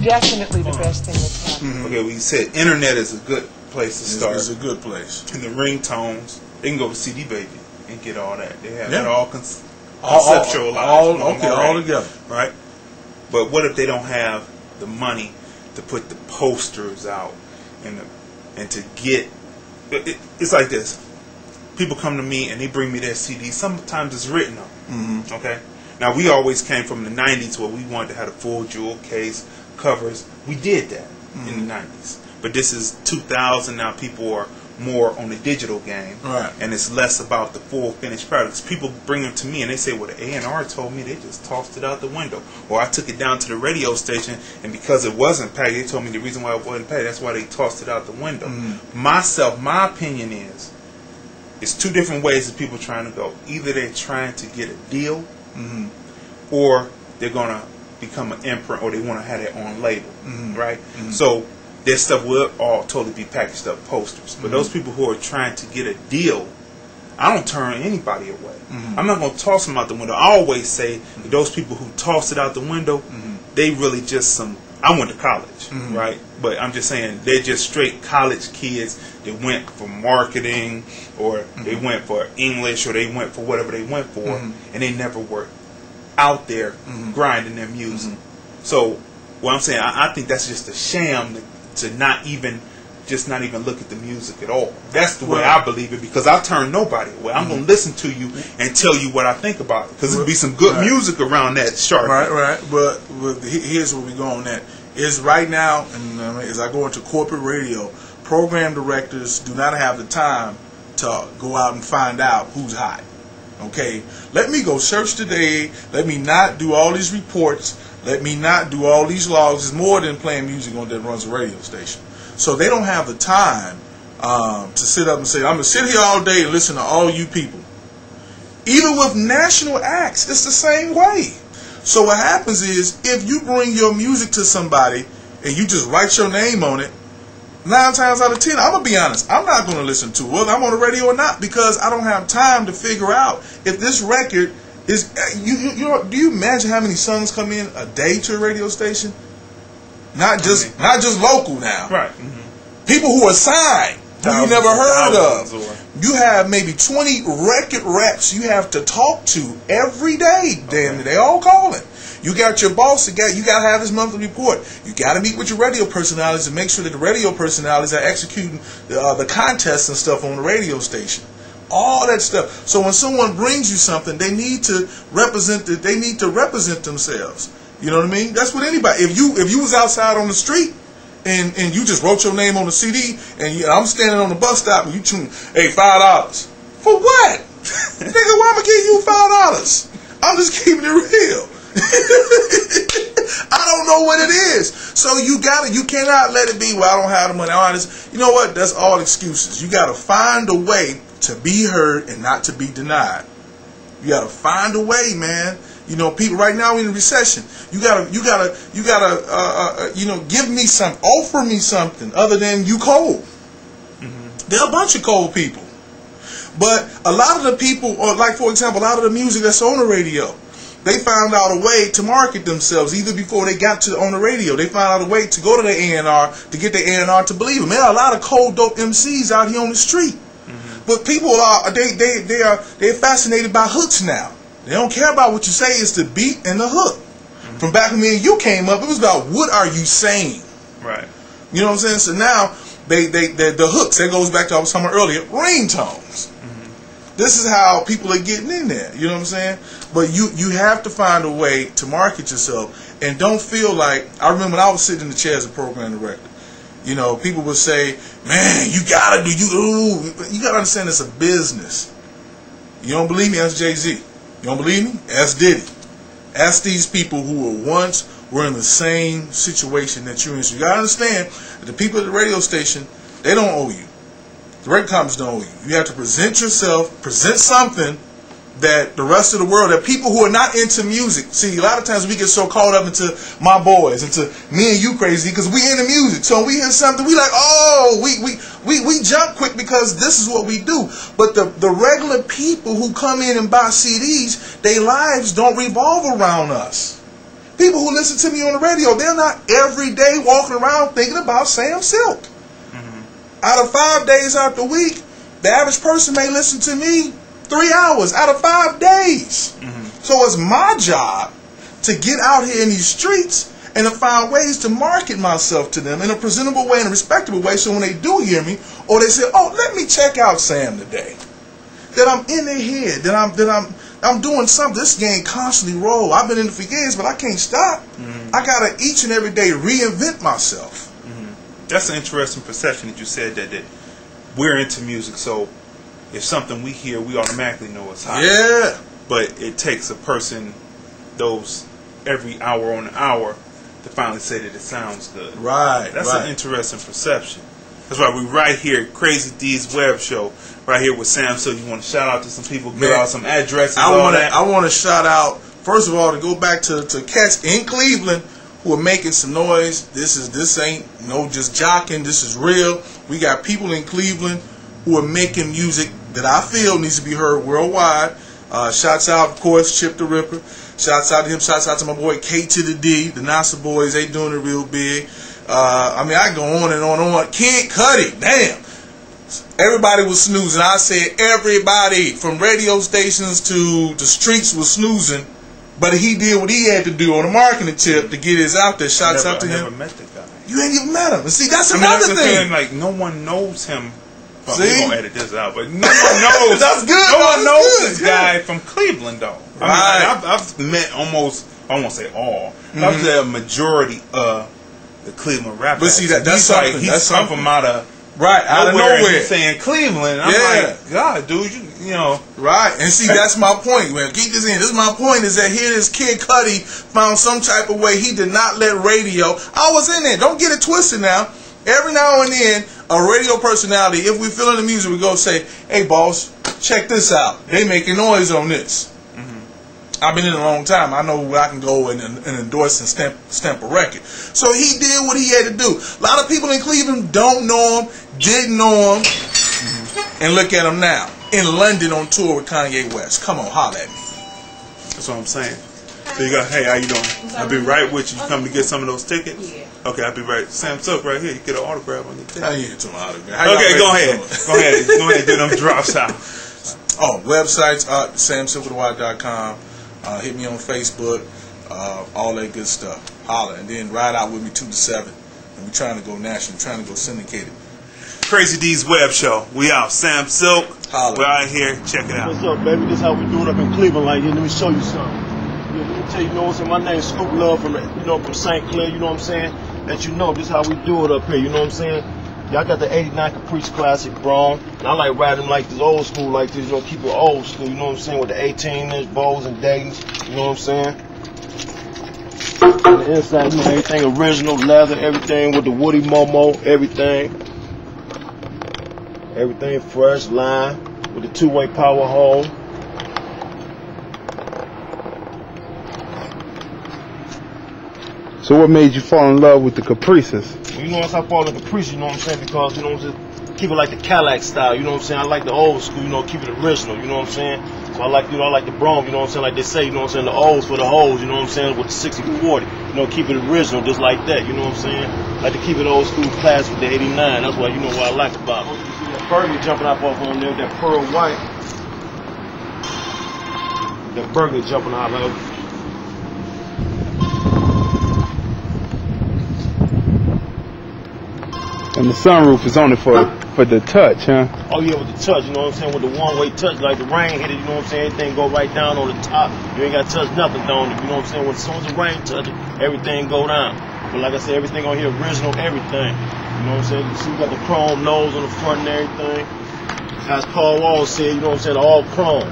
definitely the best thing that's happened. Okay, well, you said internet is a good place to start. It's a good place. And the ringtones, they can go to CDbaby and get all that. They have it all conceptualized. All together. Right? But what if they don't have the money to put the posters out and to get... It's like this. People come to me and they bring me their CD. Sometimes it's written on. Okay? Now, we always came from the 90s where we wanted to have a full jewel case, covers. We did that in the 90s. But this is 2000 now. People are more on the digital game. Right. And it's less about the full finished products. People bring them to me and they say, well, the A&R told me, they just tossed it out the window. Or I took it down to the radio station and because it wasn't packaged, they told me the reason why it wasn't packaged, that's why they tossed it out the window. My opinion is, it's two different ways that people are trying to go. Either they're trying to get a deal, or they're going to become an imprint, or they want to have their own label, right? So their stuff will all totally be packaged up posters. But those people who are trying to get a deal, I don't turn anybody away. I'm not going to toss them out the window. I always say that those people who toss it out the window, they really just some... I went to college, right? But I'm just saying they're just straight college kids that went for marketing, or they went for English, or they went for whatever they went for, and they never were out there grinding their music. So what I'm saying, I think that's just a sham to not even look at the music at all. That's the way I believe it, because I turn nobody away. I'm going to listen to you and tell you what I think about it, because there'll be some good music around that sharpie. Right. But here's where we go on that. Is right now, and as I go into corporate radio, program directors do not have the time to go out and find out who's hot. Okay? Let me go search today. Let me not do all these reports. Let me not do all these logs. It's more than playing music on that runs a radio station. So they don't have the time to sit up and say, I'm going to sit here all day and listen to all you people. Even with national acts, it's the same way. So what happens is, if you bring your music to somebody and you just write your name on it, 9 times out of 10, I'm going to be honest, I'm not going to listen to it, whether I'm on the radio or not, because I don't have time to figure out if this record is... do you imagine how many songs come in a day to a radio station? Not just local now. Right. People who are signed, who you never heard of. You have maybe 20 record reps you have to talk to every day. Damn, they all calling. You got your boss. You got to have his monthly report. You got to meet with your radio personalities and make sure that the radio personalities are executing the contests and stuff on the radio station. All that stuff. So when someone brings you something, they need to represent themselves. You know what I mean? That's what anybody. If you was outside on the street and you just wrote your name on the CD and I'm standing on the bus stop and you tune, hey, $5 for what? Nigga, why am I giving you $5? I'm just keeping it real. I don't know what it is. So you cannot let it be, well, I don't have the money. You know what? That's all excuses. You got to find a way to be heard and not to be denied. You got to find a way, man. You know, people right now in a recession. You gotta, give me something, offer me something other than you cold. There are a bunch of cold people, but a lot of the people, or like for example, a lot of the music that's on the radio, they found out a way to market themselves. Either before they got on the radio, they found out a way to go to the A&R to get the A&R to believe them. There are a lot of cold dope MCs out here on the street, but people are they're fascinated by hooks now. They don't care about what you say. It's the beat and the hook. From back when me and you came up, it was about what are you saying. Right. You know what I'm saying? So now the hooks. That goes back to what I was talking about earlier. Ringtones. This is how people are getting in there. You know what I'm saying? But you have to find a way to market yourself, and don't feel like. I remember when I was sitting in the chair as a program director. You know, people would say, "Man, you gotta understand it's a business." You don't believe me? Ask Jay-Z. You don't believe me? Ask Diddy. Ask these people who were in the same situation that you're in. So you gotta understand that the people at the radio station, they don't owe you. The record companies don't owe you. You have to present yourself, present something that the rest of the world, that people who are not into music. See, a lot of times we get so caught up into my boys, into me and you, Crazy, because we into music. So we hear something, we like, oh, we jump quick because this is what we do. But the regular people who come in and buy CDs, their lives don't revolve around us. People who listen to me on the radio, they're not every day walking around thinking about Sam Sylk. Out of 5 days out the week, the average person may listen to me 3 hours out of 5 days. So it's my job to get out here in these streets and to find ways to market myself to them in a presentable way, in a respectable way, so when they do hear me, or they say, oh, let me check out Sam today, that I'm in their head, that I'm doing something. This game constantly roll. I've been in it for years, but I can't stop. I gotta each and every day reinvent myself. That's an interesting perception that you said that we're into music, so if something we hear, we automatically know it's hot. Yeah. But it takes a person those every hour on the hour to finally say that it sounds good. Right. That's an interesting perception. That's why we're right here at Crazy Dee's web show, right here with Sam. So you want to shout out to some people, give out some addresses, I want to shout out, first of all, to go back to cats in Cleveland who are making some noise. This ain't no just jocking. This is real. We got people in Cleveland who are making music that I feel needs to be heard worldwide. Shouts out, of course, Chip the Ripper. Shouts out to him. Shouts out to my boy K to the D. The NASA boys, they doing it real big. I mean, I go on and on and on. Kid Cudi, damn. Everybody was snoozing. I said everybody from radio stations to the streets was snoozing. But he did what he had to do on a marketing tip to get his out there. Shouts out to him. I never met the guy. You ain't even met him. And see, that's another thing. Like, no one knows him. Well, see? we're going to edit this out, but no one knows. That's good. No one knows this guy from Cleveland, though. Right. I mean, I've met almost, I won't say all, I've said a majority of the Cleveland rappers. But see, that's something. He's that's come something. from out of out of nowhere. He's saying Cleveland. I'm like, God, dude, you know. Right. And see, that's my point, man. Keep this in. This is my point, is that here this Kid Cudi found some type of way. He did not let radio. I was in there. Don't get it twisted now. Every now and then, a radio personality, if we feeling the music, we go say, hey, boss, check this out. They making noise on this. I've been in a long time. I know where I can go and endorse and stamp a record. So he did what he had to do. A lot of people in Cleveland don't know him, didn't know him, and look at him now. In London on tour with Kanye West. Come on, holler at me. That's what I'm saying. So you got, hey, how you doing? I'll be right with you. You come to get some of those tickets? Yeah. Okay, I'll be right. Sam Sylk right here. You get an autograph on your ticket. I ain't to my autograph. Okay, go ahead. Go ahead, do them drops out. Oh, websites, samsylk.com. Hit me on Facebook, all that good stuff. Holler, and then ride out with me 2 to 7. And we're trying to go national, trying to go syndicated. Crazy D's web show. We out. Sam Sylk. Holler. We're out here. Check it out. What's up, baby? This is how we do it up in Cleveland. Like, here, let me show you something. Yeah, let me tell you, what's my name is Scoob Love from St. Clair. You know what I'm saying? That you know, this is how we do it up here. You know what I'm saying? Y'all got the 89 Caprice Classic Braun. And I like riding like this old school, like this, you know, keep it old school, you know what I'm saying, with the 18-inch bows and Dayton's, you know what I'm saying? On the inside, you know, everything original, leather, everything with the Woody Momo, everything. Everything fresh, line, with the 2-way power hole. So what made you fall in love with the Caprices? Well, you know, once I fall in Caprice, you know what I'm saying, because, you know, just keep it like the Cadillac style, you know what I'm saying? I like the old school, you know, keep it original, you know what I'm saying? So I like, you know, I like the Bronx, you know what I'm saying, like they say, you know what I'm saying, the O's for the hoes, you know what I'm saying, with the 60-40, you know, keep it original, just like that, you know what I'm saying? I like to keep it old school class with the 89, that's why, you know, what I like about it. You see that burgundy jumping off on there, that pearl white. That burgundy jumping out like. And the sunroof is on it for the touch, huh? Oh yeah, with the touch, you know what I'm saying? With the one-way touch, like the rain hit it, you know what I'm saying? Everything go right down on the top. You ain't got to touch nothing on it, you know what I'm saying? When as soon as the rain touch it, everything go down. But like I said, everything on here original, everything. You know what I'm saying? You see, we got the chrome nose on the front and everything. As Paul Wall said, you know what I'm saying? All chrome.